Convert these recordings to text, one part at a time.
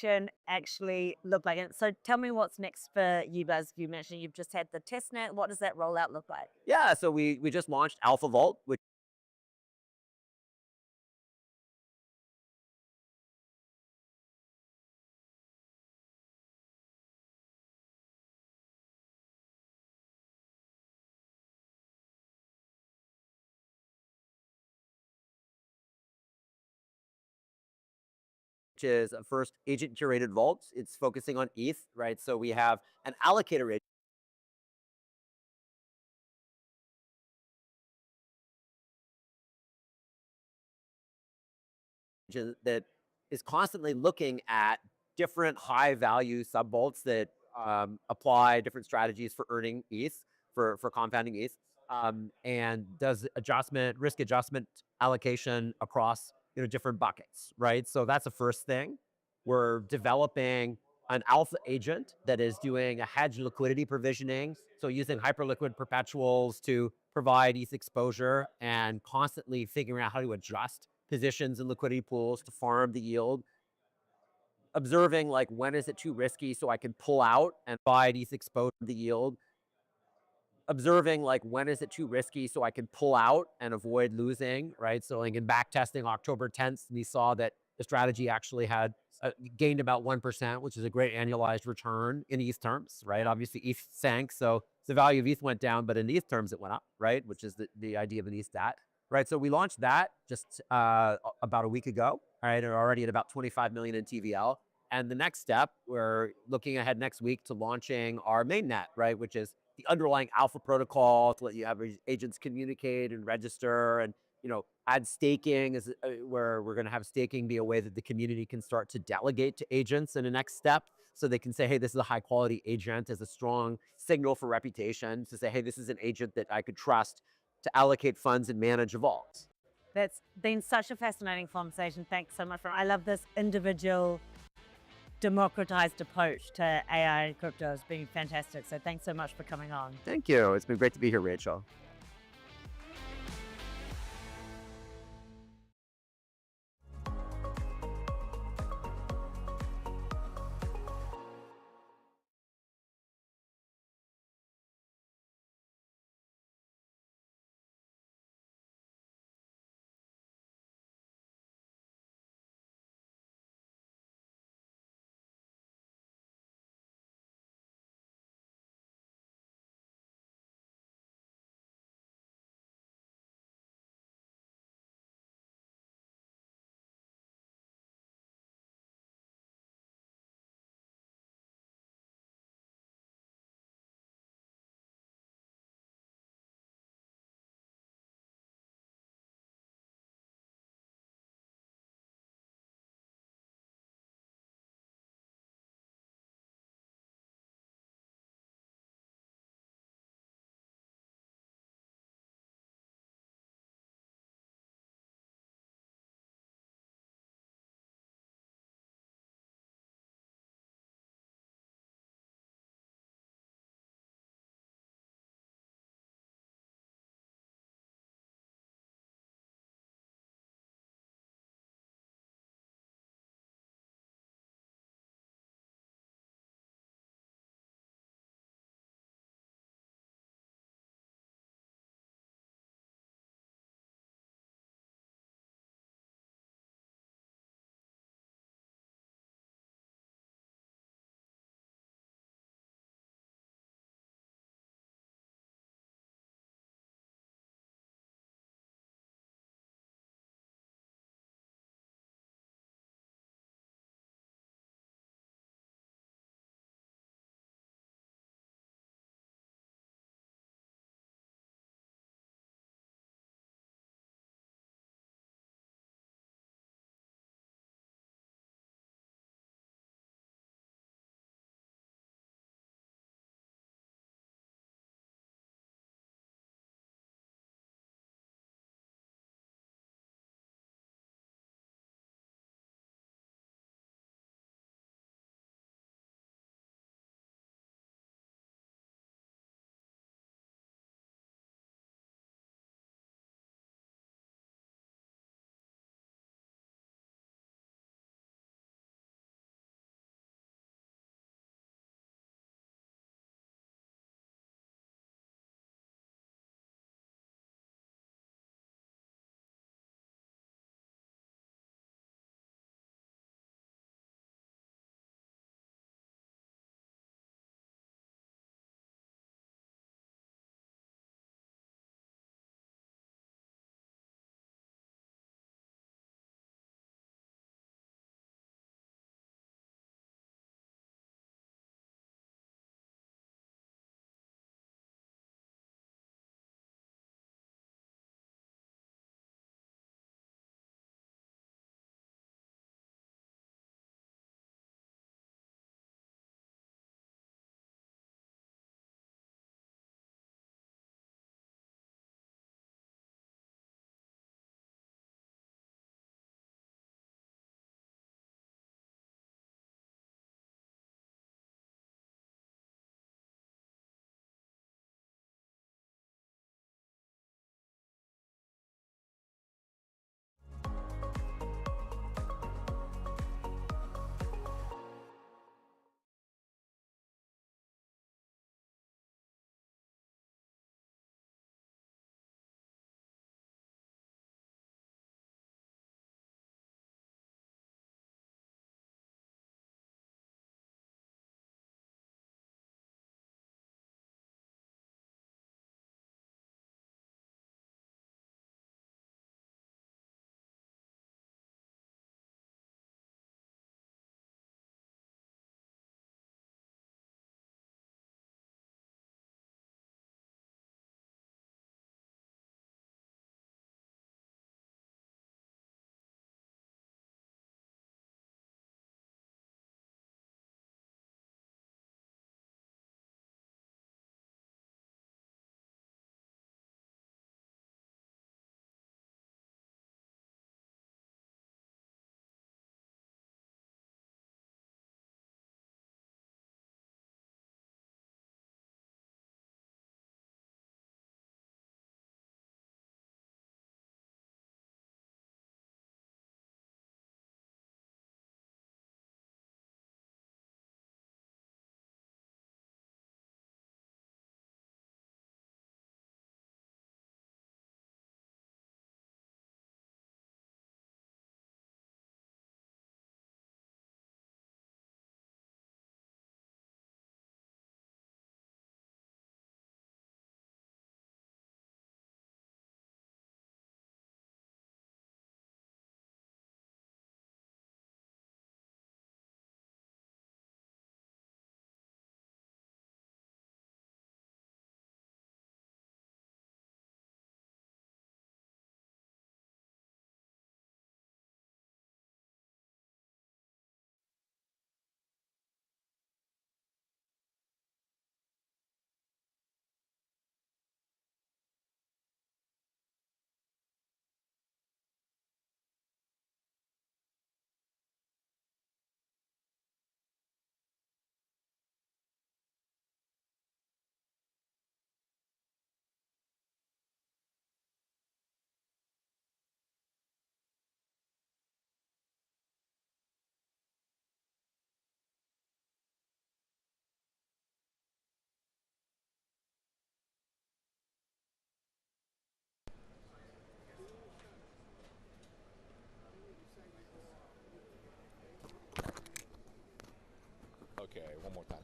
adoption actually look like? And so tell me what's next for you guys. You mentioned you've just had the testnet. What does that rollout look like? Yeah, so we just launched Alpha Vault, which is a first agent curated vault. It's focusing on ETH, right? So we have an allocator agent that is constantly looking at different high value sub vaults that apply different strategies for earning ETH, for compounding ETH, and does risk adjustment allocation across different buckets, right? So that's the first thing. We're developing an alpha agent that is doing a hedge liquidity provisioning. So using hyperliquid perpetuals to provide ETH exposure and constantly figuring out how to adjust positions in liquidity pools to farm the yield. Observing like when is it too risky so I can pull out and buy ETH exposure the yield. Observing like when is it too risky so I can pull out and avoid losing, right? So like in back testing October 10th, we saw that the strategy actually had gained about 1%, which is a great annualized return in ETH terms, right? Obviously ETH sank, so the value of ETH went down, but in ETH terms it went up, right? Which is the idea of an ETH stat, right? So we launched that just about a week ago, right? We're already at about 25 million in TVL. And the next step, we're looking ahead next week to launching our mainnet, right? Which is the underlying alpha protocol to let you have agents communicate and register and add staking is where we're going to have staking be a way that the community can start to delegate to agents in the next step, so they can say, hey, this is a high quality agent, as a strong signal for reputation to say, hey, this is an agent that I could trust to allocate funds and manage a vault. That's been such a fascinating conversation. Thanks so much for. I love this individual, democratized approach to AI and crypto. It's been fantastic. So thanks so much for coming on. Thank you. It's been great to be here, Rachel.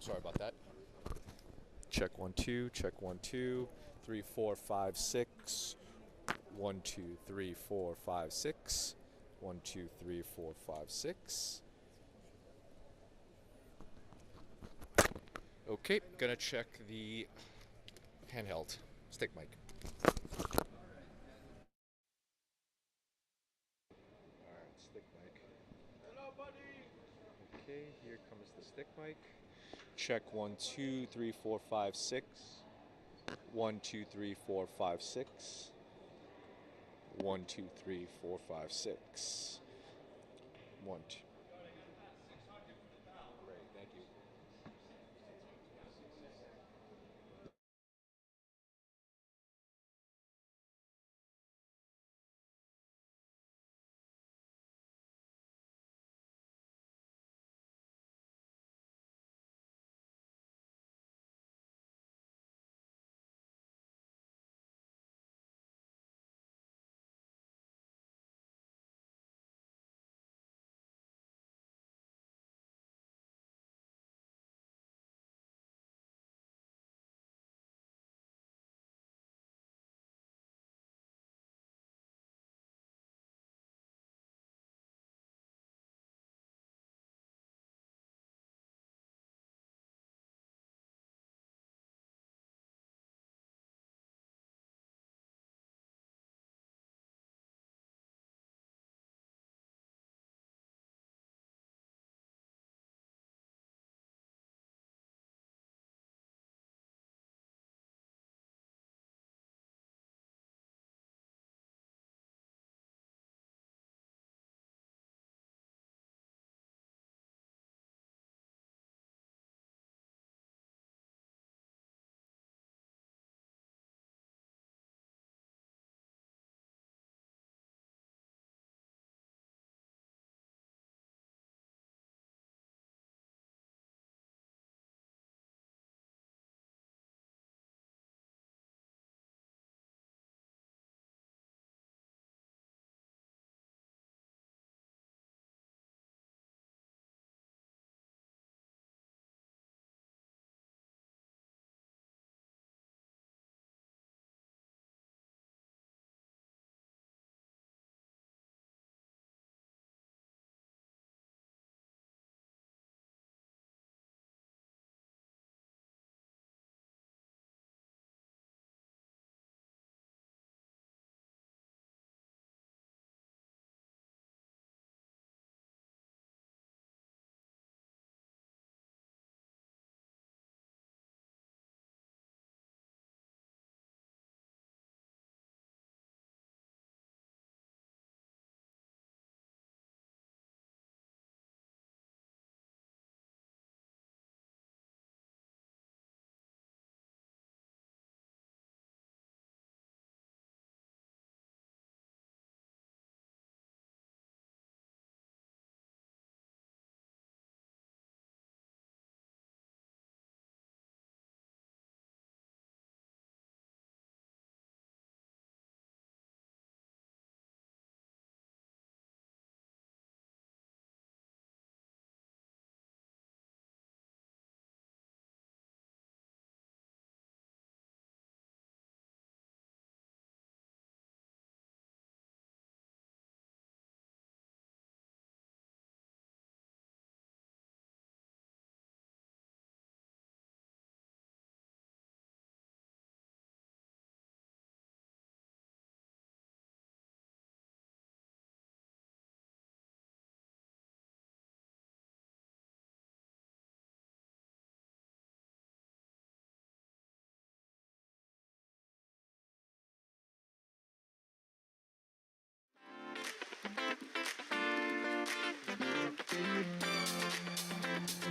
Sorry about that. Check 1 2, check 1 2, 3 4 5 6. 1 2 3 4 5 6. 1 2 3 4 5 6. Okay, gonna check the handheld stick mic. Alright, stick mic. Hello, buddy! Okay, here comes the stick mic. Check 1 2 3 4 5 6. 1 2 3 4 5 6. 1 2 3 4 5 6. 1 2. Great, thank you.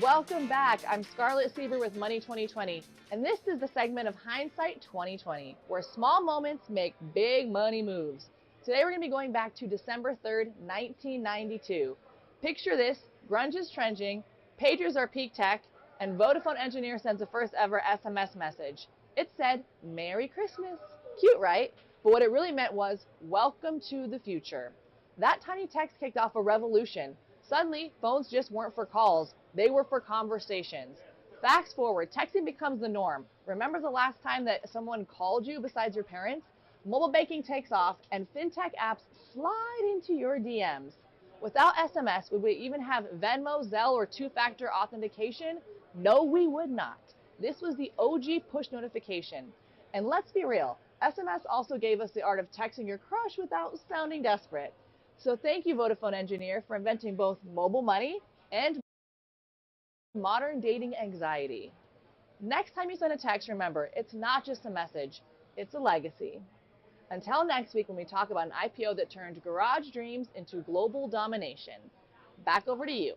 Welcome back. I'm Scarlett Sieber with Money 2020, and this is the segment of Hindsight 2020, where small moments make big money moves. Today we're going to be going back to December 3rd, 1992. Picture this: grunge is trending, pagers are peak tech, and Vodafone engineer sends the first ever SMS message. It said, "Merry Christmas." Cute, right? But what it really meant was, "Welcome to the future." That tiny text kicked off a revolution. Suddenly, phones just weren't for calls, they were for conversations. Fast forward, texting becomes the norm. Remember the last time that someone called you besides your parents? Mobile banking takes off and fintech apps slide into your DMs. Without SMS, would we even have Venmo, Zelle, or two-factor authentication? No, we would not. This was the OG push notification. And let's be real, SMS also gave us the art of texting your crush without sounding desperate. So thank you, Vodafone engineer, for inventing both mobile money and modern dating anxiety. Next time you send a text, remember, it's not just a message, it's a legacy. Until next week when we talk about an IPO that turned garage dreams into global domination. Back over to you.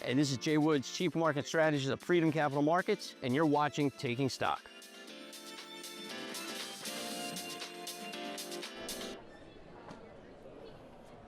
Hey, this is Jay Woods, Chief Market Strategist of Freedom Capital Markets, and you're watching Taking Stock.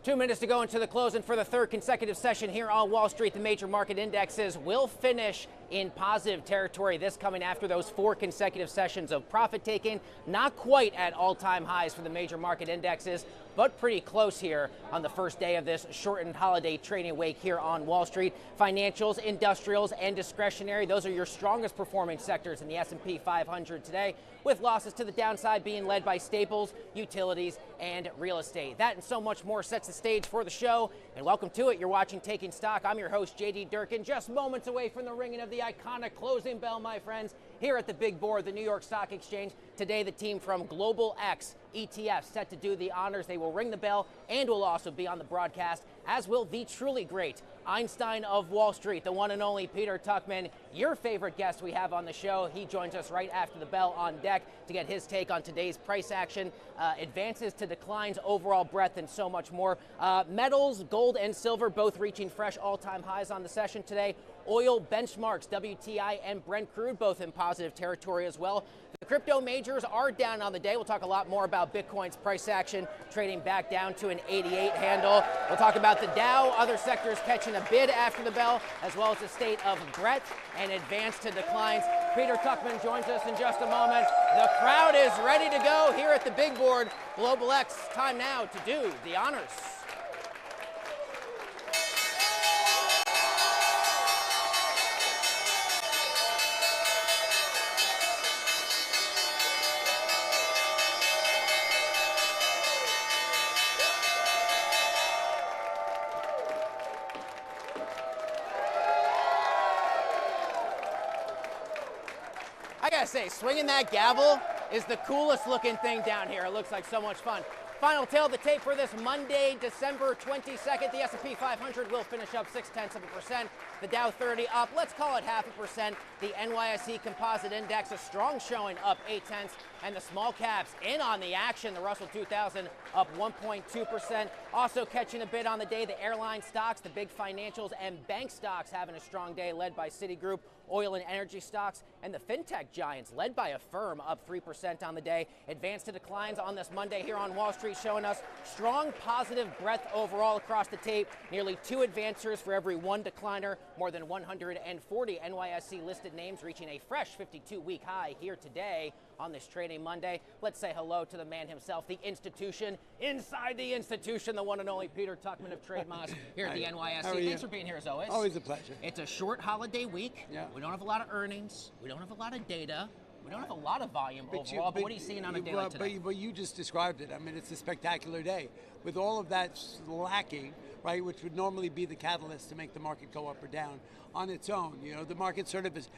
Two minutes to go into the closing for the third consecutive session here on Wall Street. The major market indexes will finish in positive territory, this coming after those 4 consecutive sessions of profit taking. Not quite at all-time highs for the major market indexes, but pretty close here on the first day of this shortened holiday trading week here on Wall Street. Financials, industrials, and discretionary, those are your strongest performing sectors in the S&P 500 today, with losses to the downside being led by staples, utilities, and real estate. That and so much more sets the stage for the show, and welcome to it. You're watching Taking Stock. I'm your host, JD Durkin, just moments away from the ringing of the iconic closing bell, my friends, here at the big board, the New York Stock Exchange. Today, the team from Global X ETF set to do the honors. They will ring the bell and will also be on the broadcast, as will the truly great Einstein of Wall Street, the one and only Peter Tuchman, your favorite guest we have on the show. He joins us right after the bell on deck to get his take on today's price action, advances to declines, overall breadth, and so much more. Metals, gold and silver, both reaching fresh all-time highs on the session today. Oil benchmarks, WTI and Brent crude, both in positive territory as well. The crypto majors are down on the day. We'll talk a lot more about Bitcoin's price action, trading back down to an 88 handle. We'll talk about the Dow, other sectors catching a bid after the bell, as well as the state of breadth and advance to declines. Peter Tuchman joins us in just a moment. The crowd is ready to go here at the big board. Global X, time now to do the honors. I gotta say, swinging that gavel is the coolest looking thing down here. It looks like so much fun. Final tail of the tape for this Monday, December 22nd. The S&P 500 will finish up 0.6%. The Dow 30 up, let's call it 0.5%. The NYSE Composite Index, a strong showing, up 0.8. And the small caps in on the action. The Russell 2000 up 1.2%. Also catching a bid on the day, the airline stocks, the big financials and bank stocks having a strong day, led by Citigroup. Oil and energy stocks, and the fintech giants, led by Affirm, up 3% on the day. Advance to declines on this Monday here on Wall Street, showing us strong positive breadth overall across the tape. Nearly 2 advancers for every 1 decliner. More than 140 NYSE listed names reaching a fresh 52-week high here today on this trading Monday. Let's say hello to the man himself, the institution inside the institution, the one and only Peter Tuchman of TradeMoss here at the NYSE. Thanks for being here as always. Always a pleasure. It's a short holiday week. Yeah. We don't have a lot of earnings. We don't have a lot of data. We don't have a lot of volume overall, but what are you seeing on a day like today? But you just described it. I mean, it's a spectacular day. With all of that lacking, right, which would normally be the catalyst to make the market go up or down on its own. You know, the market sort of is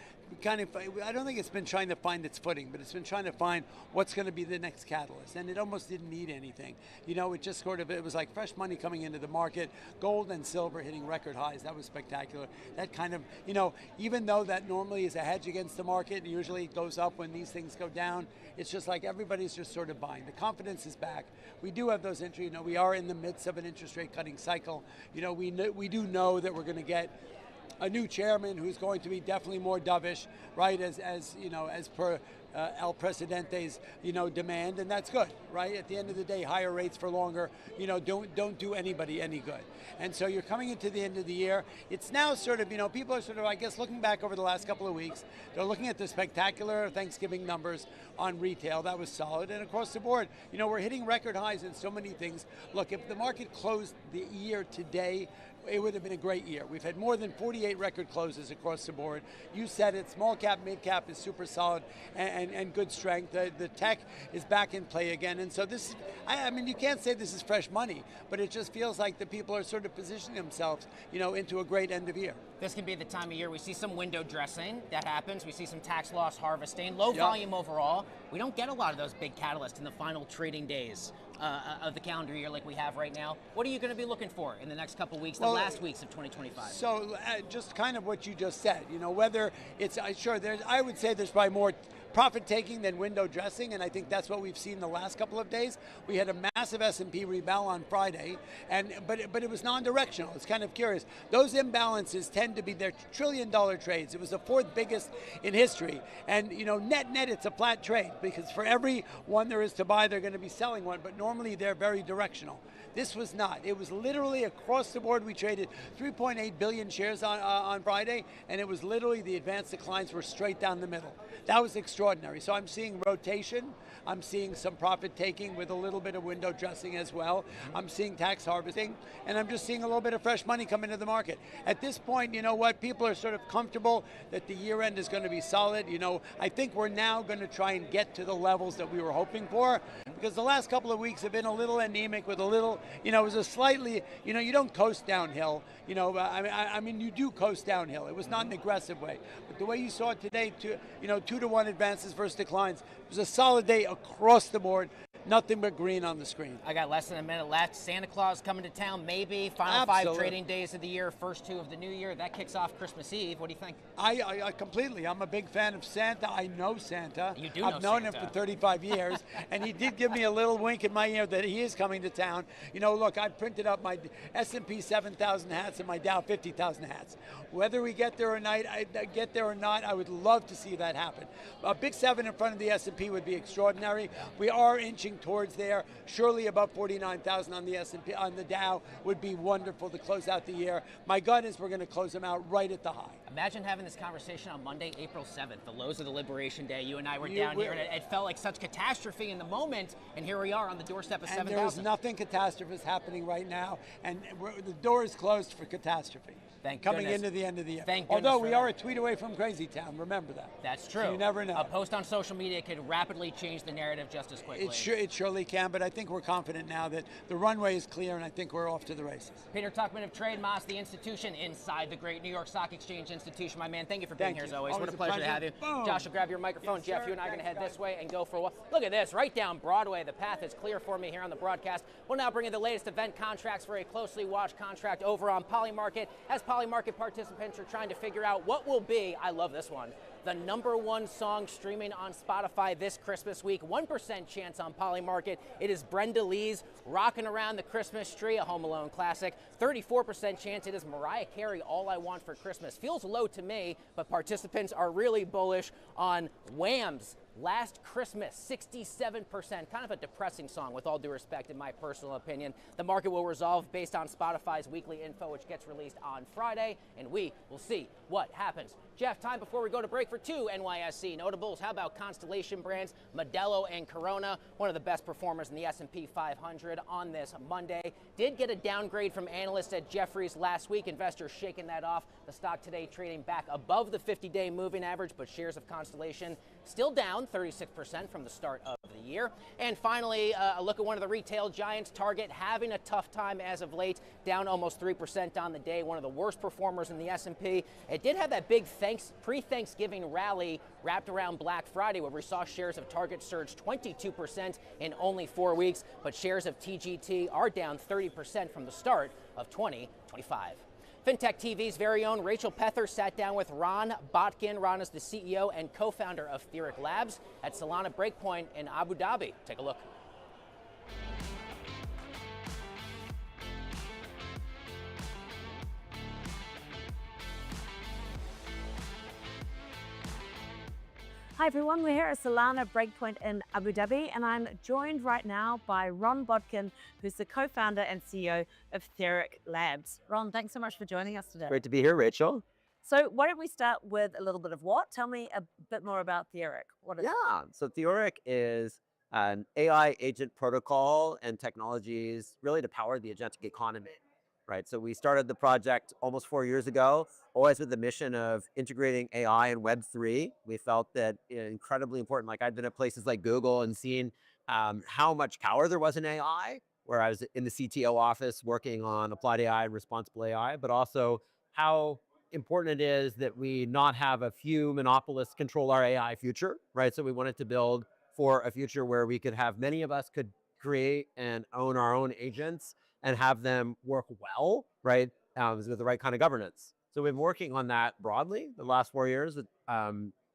kind of, I don't think it's been trying to find its footing, but it's been trying to find what's going to be the next catalyst. And it almost didn't need anything. You know, it just sort of, it was like fresh money coming into the market, gold and silver hitting record highs. That was spectacular. That kind of, you know, even though that normally is a hedge against the market, usually it goes up when these things go down. It's just like everybody's just sort of buying. The confidence is back. We do have those entries. You know, we are in the midst of an interest rate cutting cycle. You know, we do know that we're going to get a new chairman who's going to be definitely more dovish, right? As you know, as per El Presidente's, you know, demand, and that's good, right? At the end of the day, higher rates for longer, you know, don't do anybody any good. And so you're coming into the end of the year. It's now sort of, you know, people are sort of, I guess, looking back over the last couple of weeks. They're looking at the spectacular Thanksgiving numbers on retail. That was solid, and across the board, you know, we're hitting record highs in so many things. Look, if the market closed the year today, it would have been a great year. We've had more than 48 record closes across the board. You said it, small cap, mid cap is super solid and good strength. The tech is back in play again. And so this, I mean, you can't say this is fresh money, but it just feels like the people are sort of positioning themselves, you know, into a great end of year. This can be the time of year we see some window dressing. That happens. We see some tax loss harvesting. Low volume overall. We don't get a lot of those big catalysts in the final trading days of the calendar year like we have right now. What are you going to be looking for in the next couple weeks, the last weeks of 2025? So just kind of what you just said, you know, whether it's, sure, I would say there's probably more profit taking than window dressing, and I think that's what we've seen the last couple of days. We had a massive S&P rebound on Friday, but it was non-directional. It's kind of curious. Those imbalances tend to be their trillion-dollar trades. It was the fourth biggest in history, and net it's a flat trade because for every one there is to buy, they're going to be selling one. But normally they're very directional. This was not. It was literally across the board. We traded 3.8 billion shares on Friday, and it was literally the advanced declines were straight down the middle. That was extraordinary. So I'm seeing rotation. I'm seeing some profit taking with a little bit of window dressing as well. I'm seeing tax harvesting, and I'm just seeing a little bit of fresh money come into the market. At this point, you know what? People are sort of comfortable that the year end is going to be solid. I think we're now going to try and get to the levels that we were hoping for, because the last couple of weeks have been a little anemic with a little, it was a slightly, you don't coast downhill. I mean, you do coast downhill. It was not an aggressive way. But the way you saw it today, 2-to-1 advances versus declines, it was a solid day across the board. Nothing but green on the screen. I got less than a minute left. Santa Claus coming to town, maybe. Final 5 trading days of the year, first 2 of the new year. That kicks off Christmas Eve. What do you think? I completely. I'm a big fan of Santa. I know Santa. You do know I've known Santa. him for 35 years, and he did give me a little wink in my ear that he is coming to town. Look, I printed up my S&P 7,000 hats and my Dow 50,000 hats. Whether we get there or not, I would love to see that happen. A big 7 in front of the S&P would be extraordinary. We are inching towards there. Surely above 49,000 on the S&P, on the Dow would be wonderful to close out the year. My gut is we're going to close them out right at the high. Imagine having this conversation on Monday, April 7th, the lows of the Liberation Day. You and I were down here, and it felt like such catastrophe in the moment, and here we are on the doorstep of 7,000. And there is nothing catastrophic happening right now, and the door is closed for catastrophe. Thank coming goodness. into the end of the year. Thank Although goodness we for are that. a tweet away from Crazy Town, remember that. That's true. So you never know. A post on social media could rapidly change the narrative just as quickly. It surely can, but I think we're confident now that the runway is clear, and I think we're off to the races. Peter Tuchman of Trade Moss, the institution inside the great New York Stock Exchange institution. My man, thank you for being here as always. What a pleasure to have you. Boom. Josh will grab your microphone. Yes, Jeff, sir. you and I are going to head Thanks, this way and go for a walk. Look at this, right down Broadway. The path is clear for me here on the broadcast. We'll now bring you the latest event contracts for a closely watched contract over on Polymarket, as Polymarket participants are trying to figure out what will be, I love this one, the #1 song streaming on Spotify this Christmas week. 1% chance on Polymarket. It is Brenda Lee's Rockin' Around the Christmas Tree, a Home Alone classic. 34% chance it is Mariah Carey, All I Want for Christmas. Feels low to me, but participants are really bullish on Wham's Last Christmas, 67%. Kind of a depressing song, with all due respect, in my personal opinion. The market will resolve based on Spotify's weekly info, which gets released on Friday, and we will see what happens. Jeff, time before we go to break for 2 NYSE notables. How about Constellation Brands, Modelo and Corona, one of the best performers in the S&P 500 on this Monday. Did get a downgrade from analysts at Jefferies last week. Investors shaking that off. The stock today trading back above the 50-day moving average, but shares of Constellation still down 36% from the start of the year. And finally, a look at one of the retail giants, Target, having a tough time as of late, down almost 3% on the day, one of the worst performers in the S&P. It did have that big pre-Thanksgiving rally wrapped around Black Friday, where we saw shares of Target surge 22% in only 4 weeks, but shares of TGT are down 30% from the start of 2025. FinTech TV's very own Rachel Pether sat down with Ron Botkin. Ron is the CEO and co-founder of Theric Labs at Solana Breakpoint in Abu Dhabi. Take a look. Hi everyone, we're here at Solana Breakpoint in Abu Dhabi, and I'm joined right now by Ron Botkin, who's the co-founder and CEO of Theric Labs. Ron, thanks so much for joining us today. Great to be here, Rachel. So why don't we start with a little bit of what? Tell me a bit more about Theric. What is it? Yeah, so Theric is an AI agent protocol and technologies really to power the agentic economy, right? So we started the project almost 4 years ago, always with the mission of integrating AI and Web3. We felt that incredibly important. Like, I'd been at places like Google and seen how much power there was in AI, where I was in the CTO office working on applied AI and responsible AI, but also how important it is that we not have a few monopolists control our AI future, right? So we wanted to build for a future where we could have, many of us could create and own our own agents and have them work well, right? With the right kind of governance. So we've been working on that broadly the last 4 years.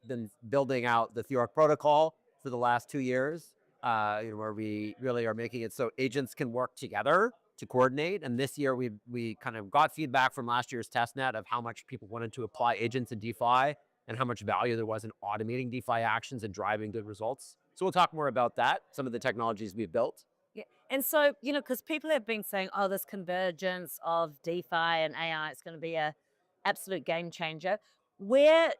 been building out the Theoric protocol for the last 2 years, where we really are making it so agents can work together to coordinate. And this year we kind of got feedback from last year's testnet of how much people wanted to apply agents in DeFi and how much value there was in automating DeFi actions and driving good results. So we'll talk more about that, some of the technologies we've built. Yeah. And so, because people have been saying, oh, this convergence of DeFi and AI, it's going to be a absolute game changer. Where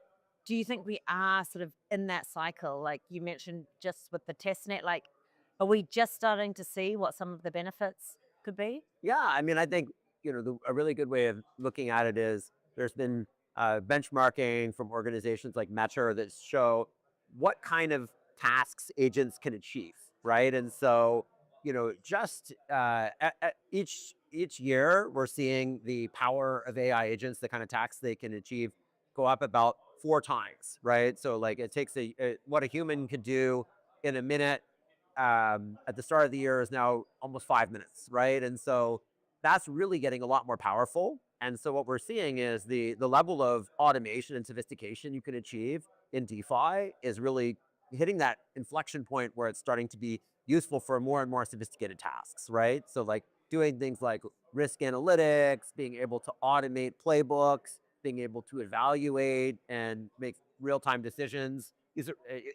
do you think we are sort of in that cycle? Like you mentioned just with the testnet, like, are we just starting to see what some of the benefits could be? Yeah, I mean, I think, a really good way of looking at it is there's been benchmarking from organizations like Meter that show what kind of tasks agents can achieve, right? And so, just each year, we're seeing the power of AI agents, the kind of tasks they can achieve, go up about 4 times, right? So, like, it takes what a human could do in a minute at the start of the year is now almost 5 minutes, right? And so that's really getting a lot more powerful. And so what we're seeing is the level of automation and sophistication you can achieve in DeFi is really hitting that inflection point where it's starting to be useful for more and more sophisticated tasks, right? So like doing things like risk analytics, being able to automate playbooks, being able to evaluate and make real-time decisions,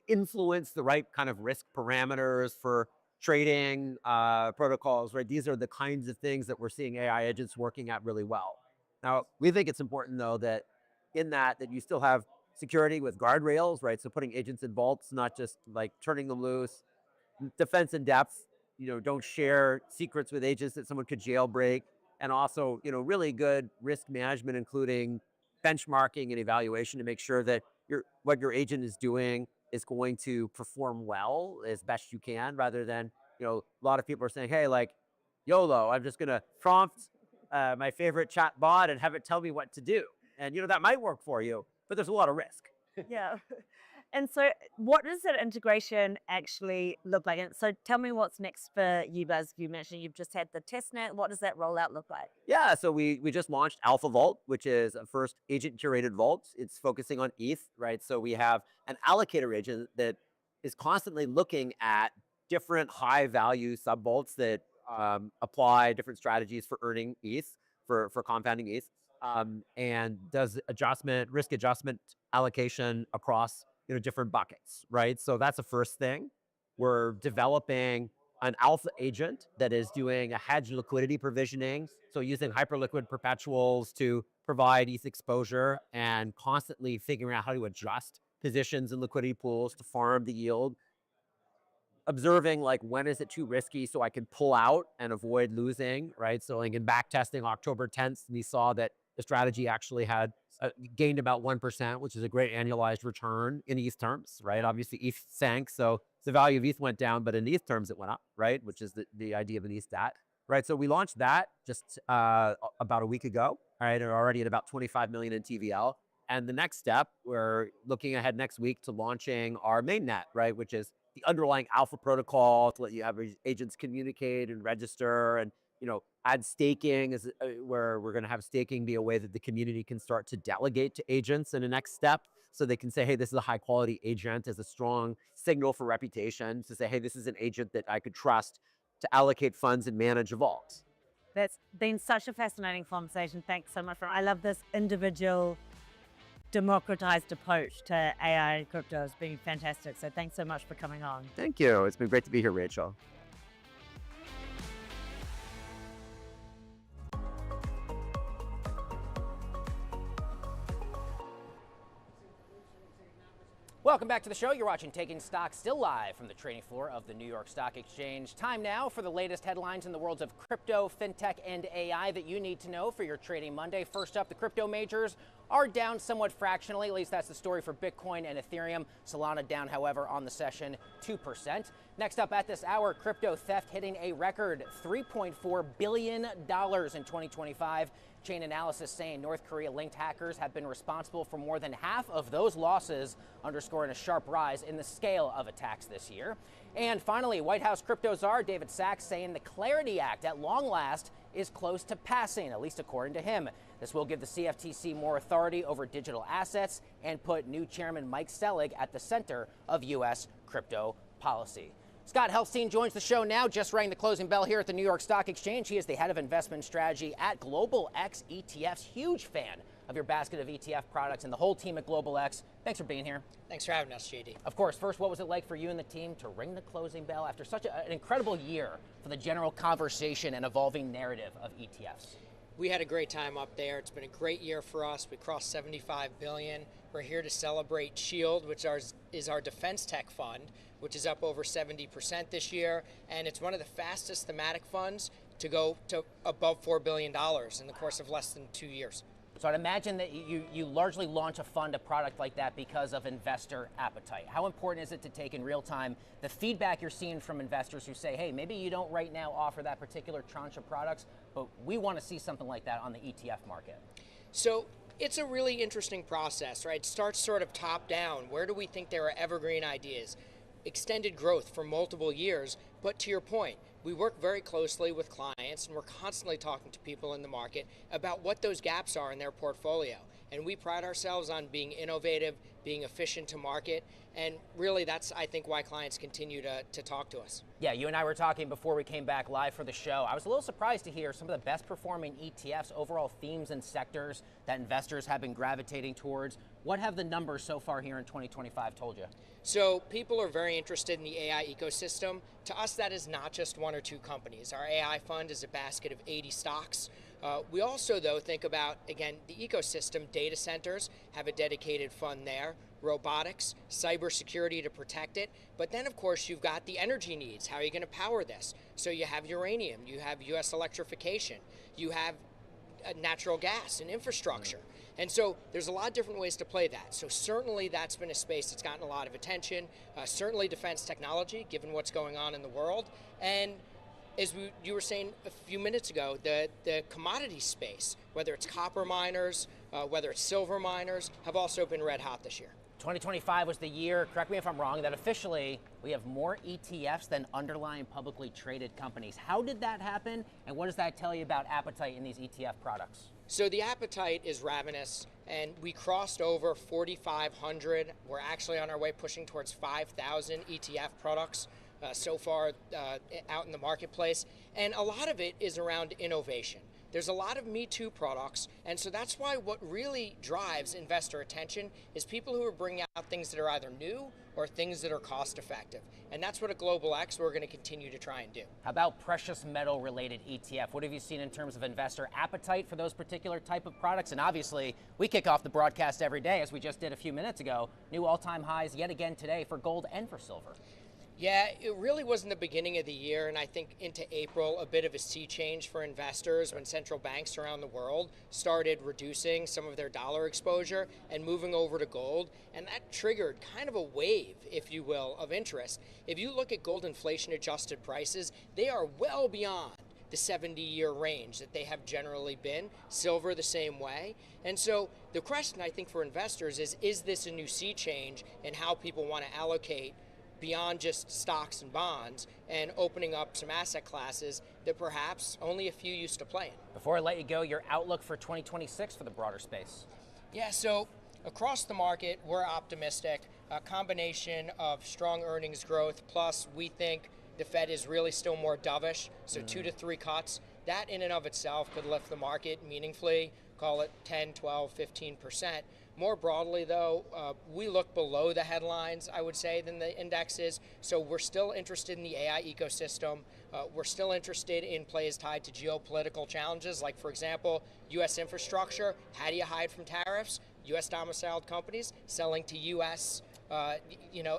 influence the right kind of risk parameters for trading protocols, right? These are the kinds of things that we're seeing AI agents working at really well. Now, we think it's important, though, that in that you still have security with guardrails, right? So putting agents in vaults, not just like turning them loose. Defense in depth, don't share secrets with agents that someone could jailbreak. And also, really good risk management, including benchmarking and evaluation to make sure that what your agent is doing is going to perform well as best you can, rather than, a lot of people are saying, hey, like, YOLO, I'm just going to prompt my favorite chat bot and have it tell me what to do. And, that might work for you, but there's a lot of risk. Yeah. And so what does that integration actually look like? And so tell me what's next for you guys. You mentioned you've just had the testnet. What does that rollout look like? Yeah, so we just launched Alpha Vault, which is a first agent-curated vault. It's focusing on ETH, right? So we have an allocator agent that is constantly looking at different high-value sub-vaults that apply different strategies for earning ETH, for compounding ETH, and does risk adjustment allocation across different buckets, right? So that's the first thing. We're developing an alpha agent that is doing a hedge liquidity provisioning. So using hyperliquid perpetuals to provide ETH exposure and constantly figuring out how to adjust positions in liquidity pools to farm the yield. Observing like, when is it too risky so I can pull out and avoid losing, right? So like in back testing October 10th, we saw that the strategy actually had gained about 1%, which is a great annualized return in ETH terms, right? Obviously, ETH sank, so the value of ETH went down, but in ETH terms, it went up, right? Which is the idea of an ETH stat, right? So we launched that just about a week ago, all right? We're already at about 25 million in TVL. And the next step, we're looking ahead next week to launching our mainnet, right? Which is the underlying alpha protocol to let you have agents communicate and register, and add staking is where we're going to have staking be a way that the community can start to delegate to agents in the next step. So they can say, hey, this is a high quality agent, as a strong signal for reputation to say, hey, this is an agent that I could trust to allocate funds and manage a vault. That's been such a fascinating conversation. Thanks so much. I love this individual democratized approach to AI and crypto. It's been fantastic. So thanks so much for coming on. Thank you. It's been great to be here, Rachel. Welcome back to the show. You're watching Taking Stock, still live from the trading floor of the New York Stock Exchange. Time now for the latest headlines in the worlds of crypto, fintech, and AI that you need to know for your trading Monday. First up, the crypto majors are down somewhat fractionally. At least that's the story for Bitcoin and Ethereum. Solana down, however, on the session 2%. Next up at this hour, crypto theft hitting a record $3.4 billion in 2025. Chainalysis saying North Korea-linked hackers have been responsible for more than half of those losses, underscoring a sharp rise in the scale of attacks this year. And finally, White House crypto czar David Sacks saying the Clarity Act at long last is close to passing, at least according to him. This will give the CFTC more authority over digital assets and put new chairman Mike Selig at the center of U.S. crypto policy. Scott Helfstein joins the show now, just rang the closing bell here at the New York Stock Exchange. He is the head of investment strategy at Global X ETFs. Huge fan of your basket of ETF products and the whole team at Global X. Thanks for being here. Thanks for having us, JD. Of course, first, what was it like for you and the team to ring the closing bell after such an incredible year for the general conversation and evolving narrative of ETFs? We had a great time up there. It's been a great year for us. We crossed 75 billion. We're here to celebrate Shield, which is our defense tech fund, which is up over 70% this year, and it's one of the fastest thematic funds to go to above $4 billion in the course of less than 2 years. So I'd imagine that you largely launch a fund, a product like that because of investor appetite. How important is it to take in real time the feedback you're seeing from investors who say, hey, maybe you don't right now offer that particular tranche of products, but we want to see something like that on the ETF market? So it's a really interesting process, right? It starts sort of top down. Where do we think there are evergreen ideas? Extended growth for multiple years, but to your point, we work very closely with clients and we're constantly talking to people in the market about what those gaps are in their portfolio. And we pride ourselves on being innovative, being efficient to market, and really that's, I think, why clients continue to talk to us. Yeah, you and I were talking before we came back live for the show. I was a little surprised to hear some of the best performing ETFs, overall themes and sectors that investors have been gravitating towards. What have the numbers so far here in 2025 told you? So people are very interested in the AI ecosystem. To us, that is not just one or two companies. Our AI fund is a basket of 80 stocks. We also, though, think about, again, the ecosystem. Data centers have a dedicated fund there, robotics, cybersecurity to protect it. But then, of course, you've got the energy needs. How are you going to power this? So you have uranium, you have U.S. electrification, you have natural gas and infrastructure. And so there's a lot of different ways to play that. So certainly that's been a space that's gotten a lot of attention. Certainly defense technology, given what's going on in the world. And as you were saying a few minutes ago, the commodity space, whether it's copper miners, whether it's silver miners, have also been red hot this year. 2025 was the year, correct me if I'm wrong, that officially we have more ETFs than underlying publicly traded companies. How did that happen, and what does that tell you about appetite in these ETF products? So the appetite is ravenous, and we crossed over 4,500. We're actually on our way pushing towards 5,000 ETF products so far out in the marketplace, and a lot of it is around innovation. There's a lot of Me Too products, and so that's why what really drives investor attention is people who are bringing out things that are either new or things that are cost effective. And that's what at Global X we're going to continue to try and do. How about precious metal related ETF? What have you seen in terms of investor appetite for those particular type of products? And obviously, we kick off the broadcast every day, as we just did a few minutes ago. New all-time highs yet again today for gold and for silver. Yeah, it really was in the beginning of the year, and I think into April, a bit of a sea change for investors when central banks around the world started reducing some of their dollar exposure and moving over to gold, and that triggered kind of a wave, if you will, of interest. If you look at gold inflation-adjusted prices, they are well beyond the 70-year range that they have generally been. Silver the same way. And so the question, I think, for investors is this a new sea change in how people want to allocate beyond just stocks and bonds, and opening up some asset classes that perhaps only a few used to play in. Before I let you go, your outlook for 2026 for the broader space. Yeah, so across the market, we're optimistic. A combination of strong earnings growth, plus we think the Fed is really still more dovish, so 2 to 3 cuts. That in and of itself could lift the market meaningfully, call it 10, 12, 15%. More broadly, though, we look below the headlines, I would say, than the indexes. So we're still interested in the AI ecosystem. We're still interested in plays tied to geopolitical challenges, like, for example, U.S. infrastructure. How do you hide from tariffs? U.S. domiciled companies selling to U.S.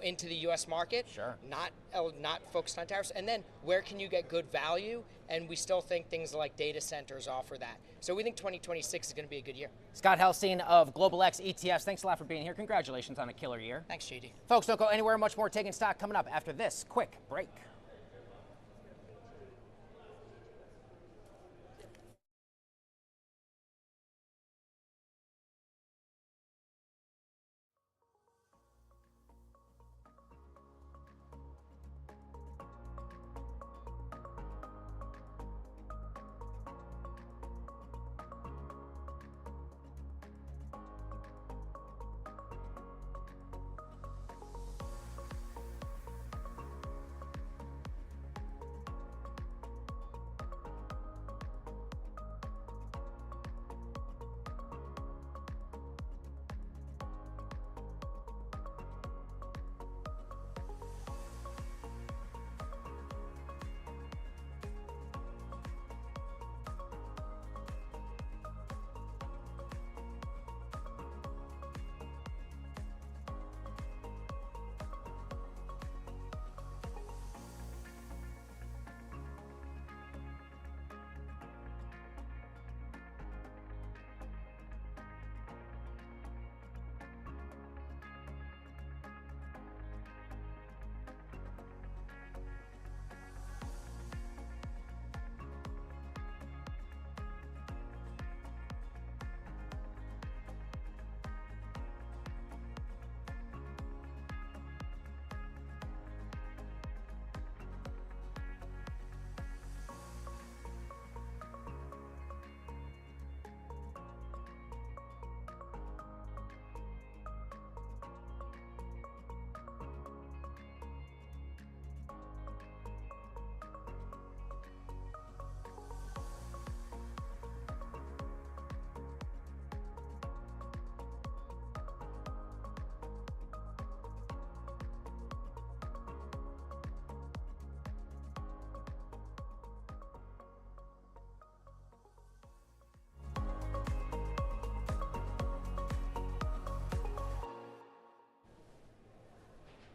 Into the U.S. market, sure, not focused on tariffs. And then where can you get good value? And we still think things like data centers offer that. So we think 2026 is going to be a good year. Scott Helfstein of Global X ETFs, thanks a lot for being here. Congratulations on a killer year. Thanks, JD. Folks, don't go anywhere. Much more Taking Stock coming up after this quick break.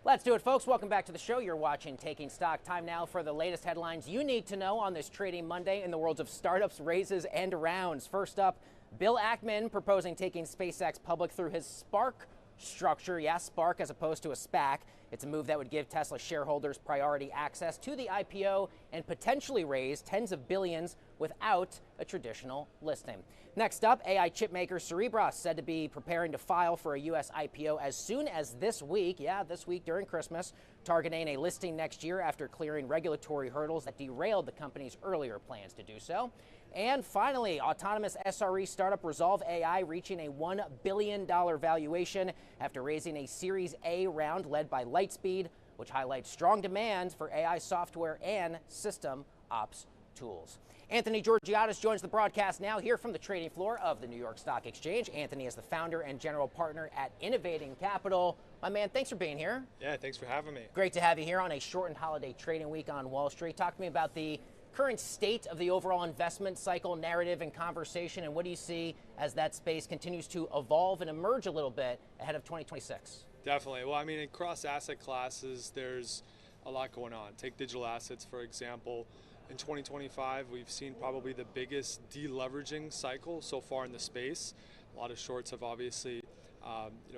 Let's do it, folks. Welcome back to the show. You're watching Taking Stock. Time now for the latest headlines you need to know on this Trading Monday in the worlds of startups, raises, and rounds. First up, Bill Ackman proposing taking SpaceX public through his Spark structure. Yes, Spark as opposed to a SPAC. It's a move that would give Tesla shareholders priority access to the IPO and potentially raise tens of billions without a traditional listing. Next up, AI chipmaker Cerebras said to be preparing to file for a U.S. IPO as soon as this week. Yeah, this week during Christmas, targeting a listing next year after clearing regulatory hurdles that derailed the company's earlier plans to do so. And finally, autonomous SRE startup Resolve AI reaching a $1 billion valuation after raising a Series A round led by Lightspeed, which highlights strong demand for AI software and system ops tools. Anthony Georgiadis joins the broadcast now here from the trading floor of the New York Stock Exchange. Anthony is the founder and general partner at Innovating Capital. My man, thanks for being here. Yeah, thanks for having me. Great to have you here on a shortened holiday trading week on Wall Street. Talk to me about the current state of the overall investment cycle, narrative, and conversation, and what do you see as that space continues to evolve and emerge a little bit ahead of 2026? Definitely. Well, I mean, across asset classes, there's a lot going on. Take digital assets, for example. In 2025, we've seen probably the biggest deleveraging cycle so far in the space. A lot of shorts have obviously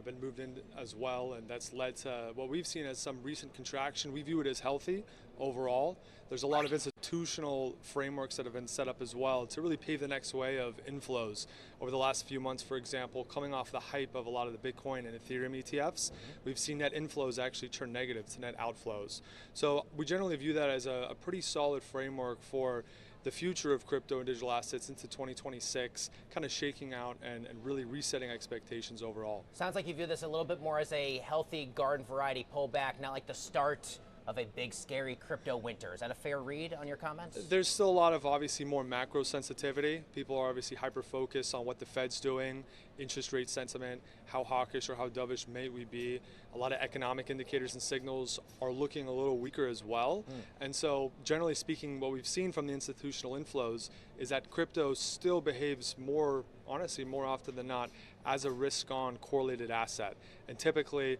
been moved in as well, and that's led to what we've seen as some recent contraction. We view it as healthy overall. There's a lot of institutional frameworks that have been set up as well to really pave the next way of inflows. Over the last few months, for example, coming off the hype of a lot of the Bitcoin and Ethereum ETFs, we've seen net inflows actually turn negative to net outflows. So we generally view that as a pretty solid framework for the future of crypto and digital assets into 2026, kind of shaking out and really resetting expectations overall. Sounds like you view this a little bit more as a healthy garden variety pullback, not like the start of a big scary crypto winter. Is that a fair read on your comments? There's still a lot of obviously more macro sensitivity. People are obviously hyper focused on what the Fed's doing, interest rate sentiment, how hawkish or how dovish may we be. A lot of economic indicators and signals are looking a little weaker as well. And so generally speaking, what we've seen from the institutional inflows is that crypto still behaves more, honestly, more often than not as a risk-on correlated asset. And typically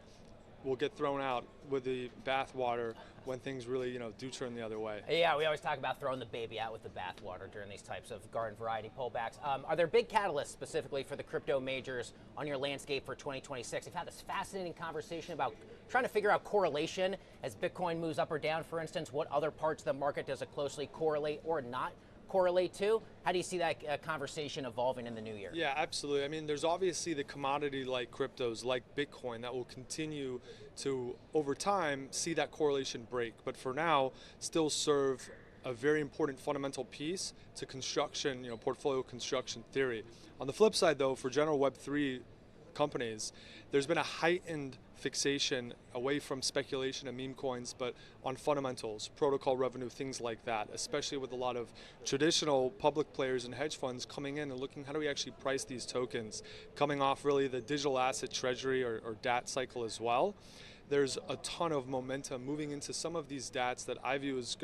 will get thrown out with the bathwater when things really, do turn the other way. Yeah, we always talk about throwing the baby out with the bathwater during these types of garden variety pullbacks. Are there big catalysts specifically for the crypto majors on your landscape for 2026? We've had this fascinating conversation about trying to figure out correlation as Bitcoin moves up or down, for instance. What other parts of the market does it closely correlate or not correlate to? How do you see that conversation evolving in the new year? Yeah, absolutely. I mean, there's obviously the commodity-like cryptos like Bitcoin that will continue to, over time, see that correlation break. But for now, still serve a very important fundamental piece to construction, portfolio construction theory. On the flip side, though, for general Web3 companies, there's been a heightened fixation away from speculation and meme coins, but on fundamentals, protocol revenue, things like that, especially with a lot of traditional public players and hedge funds coming in and looking, how do we actually price these tokens? Coming off really the digital asset treasury or DAT cycle as well. There's a ton of momentum moving into some of these DATs that I view as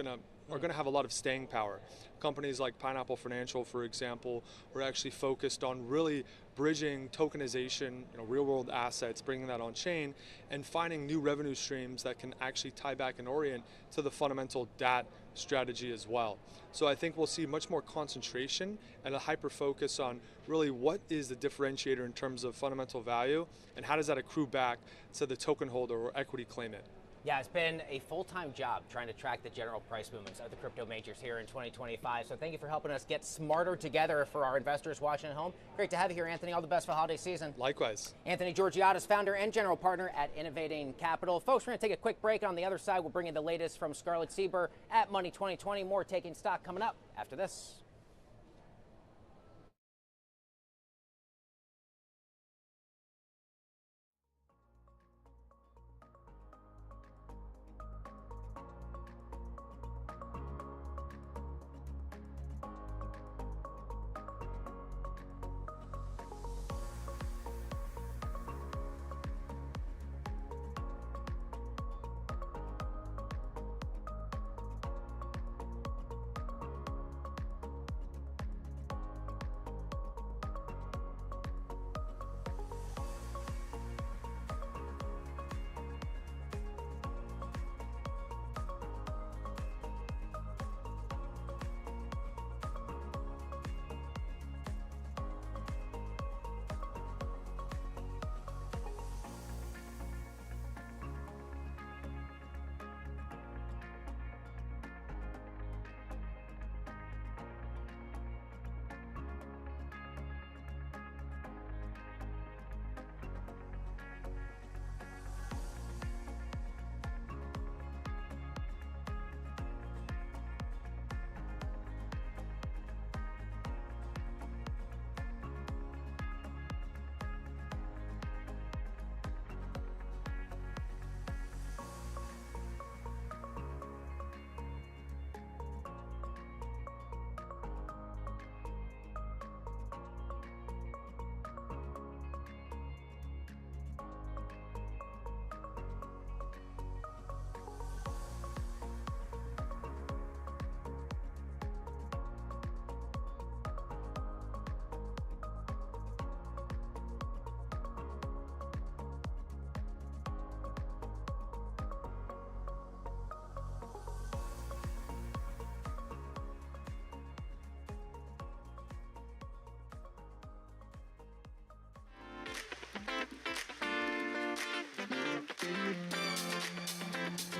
are going to have a lot of staying power. Companies like Pineapple Financial, for example, were actually focused on really bridging tokenization, real-world assets, bringing that on chain, and finding new revenue streams that can actually tie back and orient to the fundamental DAT strategy as well. So I think we'll see much more concentration and a hyper focus on really what is the differentiator in terms of fundamental value, and how does that accrue back to the token holder or equity claimant. Yeah, it's been a full-time job trying to track the general price movements of the crypto majors here in 2025. So thank you for helping us get smarter together for our investors watching at home. Great to have you here, Anthony. All the best for the holiday season. Likewise. Anthony Georgiadis, founder and general partner at Innovating Capital. Folks, we're going to take a quick break. On the other side, we'll bring you the latest from Scarlett Sieber at Money 2020. More Taking Stock coming up after this.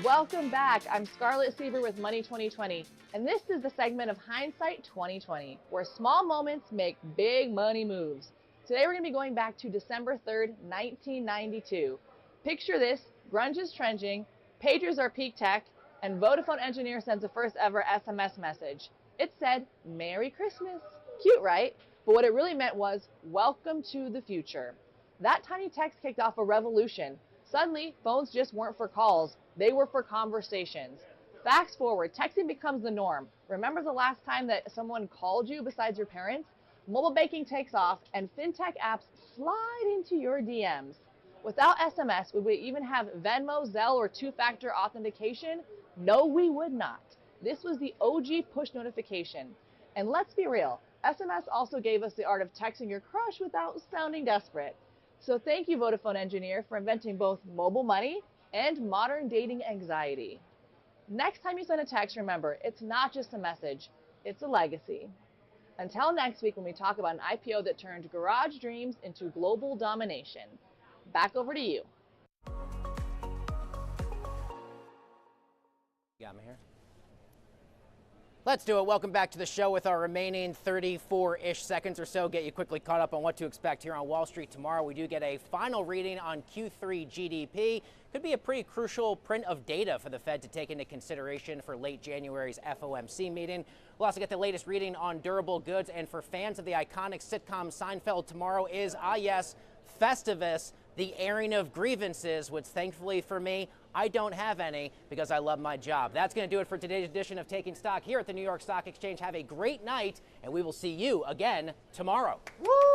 Welcome back. I'm Scarlett Sieber with Money 2020, and this is the segment of Hindsight 2020, where small moments make big money moves. Today we're going to be going back to December 3rd, 1992. Picture this: grunge is trending, pagers are peak tech, and Vodafone engineer sends the first ever SMS message. It said, "Merry Christmas." Cute, right? But what it really meant was, "Welcome to the future." That tiny text kicked off a revolution. Suddenly, phones just weren't for calls, they were for conversations. Fast forward, texting becomes the norm. Remember the last time that someone called you besides your parents? Mobile banking takes off, and fintech apps slide into your DMs. Without SMS, would we even have Venmo, Zelle, or two-factor authentication? No, we would not. This was the OG push notification. And let's be real, SMS also gave us the art of texting your crush without sounding desperate. So thank you, Vodafone engineer, for inventing both mobile money and modern dating anxiety. Next time you send a text, remember, it's not just a message, it's a legacy. Until next week when we talk about an IPO that turned garage dreams into global domination. Back over to you. Got me here. Let's do it. Welcome back to the show with our remaining 34-ish seconds or so. Get you quickly caught up on what to expect here on Wall Street tomorrow. We do get a final reading on Q3 GDP. Could be a pretty crucial print of data for the Fed to take into consideration for late January's FOMC meeting. We'll also get the latest reading on durable goods. And for fans of the iconic sitcom Seinfeld, tomorrow is, yes, Festivus, the airing of grievances, which thankfully for me, I don't have any because I love my job. That's going to do it for today's edition of Taking Stock here at the New York Stock Exchange. Have a great night, and we will see you again tomorrow. Woo!